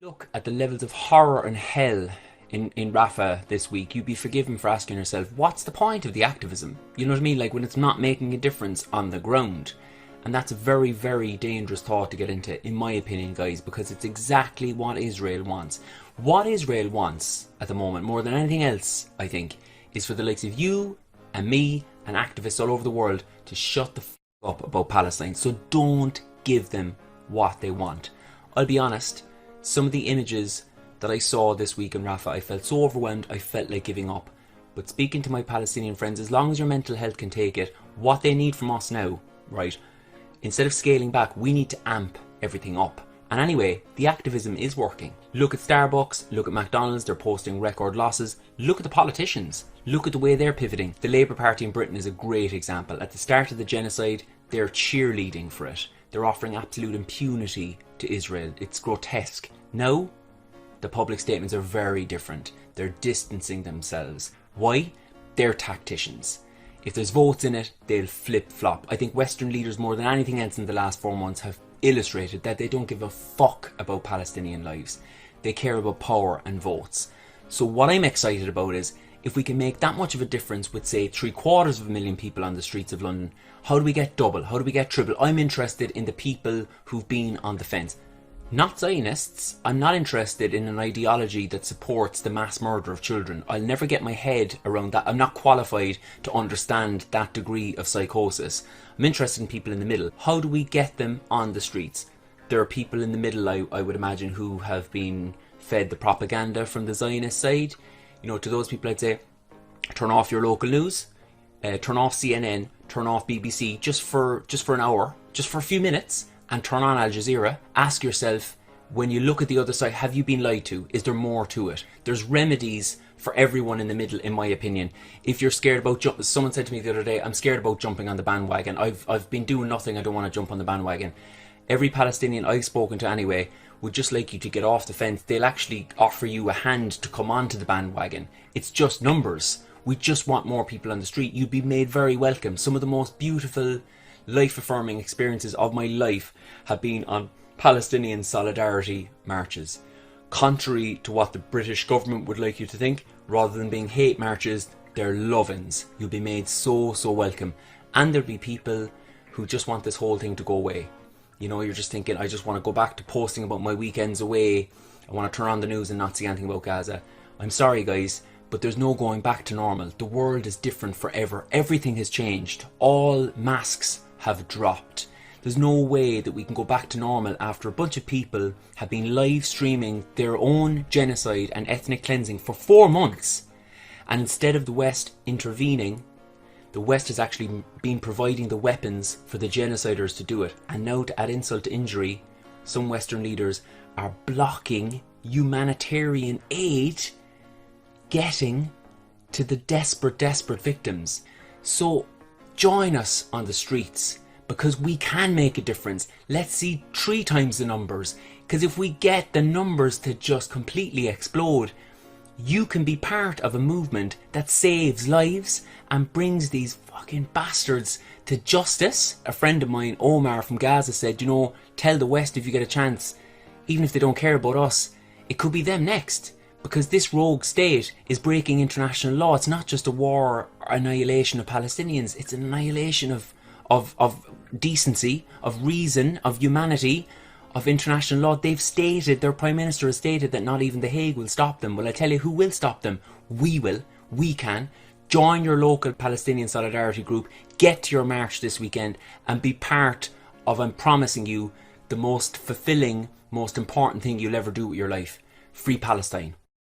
Look at the levels of horror and hell in Rafa this week, you'd be forgiven for asking yourself, what's the point of the activism? You know what I mean? Like when it's not making a difference on the ground. And that's a very, very dangerous thought to get into, in my opinion, guys, because it's exactly what Israel wants. What Israel wants at the moment, more than anything else, I think, is for the likes of you and me and activists all over the world to shut the up about Palestine. So don't give them what they want. I'll be honest, some of the images that I saw this week in Rafah, I felt so overwhelmed, I felt like giving up. But speaking to my Palestinian friends, as long as your mental health can take it, what they need from us now, right, instead of scaling back, we need to amp everything up. And anyway, the activism is working. Look at Starbucks, look at McDonald's, they're posting record losses. Look at the politicians, look at the way they're pivoting. The Labour Party in Britain is a great example. At the start of the genocide, they're cheerleading for it. They're offering absolute impunity to Israel. It's grotesque. Now, the public statements are very different. They're distancing themselves. Why? They're tacticians. If there's votes in it, they'll flip-flop. I think Western leaders, more than anything else in the last 4 months, have illustrated that they don't give a fuck about Palestinian lives. They care about power and votes. So what I'm excited about is, if we can make that much of a difference with, say, 750,000 people on the streets of London, how do we get double? How do we get triple? I'm interested in the people who've been on the fence. Not Zionists. I'm not interested in an ideology that supports the mass murder of children. I'll never get my head around that. I'm not qualified to understand that degree of psychosis. I'm interested in people in the middle. How do we get them on the streets? There are people in the middle, I would imagine, who have been fed the propaganda from the Zionist side. You know, to those people I'd say, turn off your local news, turn off CNN, turn off BBC just for an hour, just for a few minutes, and turn on Al Jazeera. Ask yourself, when you look at the other side, have you been lied to? Is there more to it? There's remedies for everyone in the middle, in my opinion. If you're scared about someone said to me the other day, I'm scared about jumping on the bandwagon. I've been doing nothing, I don't want to jump on the bandwagon. Every Palestinian I've spoken to anyway would just like you to get off the fence. They'll actually offer you a hand to come onto the bandwagon. It's just numbers. We just want more people on the street. You'd be made very welcome. Some of the most beautiful, life-affirming experiences of my life have been on Palestinian solidarity marches. Contrary to what the British government would like you to think, rather than being hate marches, they're love-ins. You'll be made so welcome. And there'll be people who just want this whole thing to go away. You know, you're just thinking, I just want to go back to posting about my weekends away. I want to turn on the news and not see anything about Gaza. I'm sorry, guys, but there's no going back to normal. The world is different forever. Everything has changed. All masks have dropped. There's no way that we can go back to normal after a bunch of people have been live streaming their own genocide and ethnic cleansing for 4 months. And instead of the West intervening, the West has actually been providing the weapons for the genociders to do it. And now, to add insult to injury, some Western leaders are blocking humanitarian aid getting to the desperate victims. So join us on the streets, because we can make a difference. Let's see 3 times the numbers, because if we get the numbers to just completely explode, you can be part of a movement that saves lives and brings these fucking bastards to justice. A friend of mine, Omar from Gaza, said, you know, tell the West if you get a chance, even if they don't care about us, it could be them next. Because this rogue state is breaking international law. It's not just a war or annihilation of Palestinians. It's an annihilation of decency, of reason, of humanity, of international law. They've stated, their Prime Minister has stated that not even The Hague will stop them. Well, I tell you who will stop them. We will. We can. Join your local Palestinian solidarity group. Get to your march this weekend and be part of, I'm promising you, the most fulfilling, most important thing you'll ever do with your life. Free Palestine.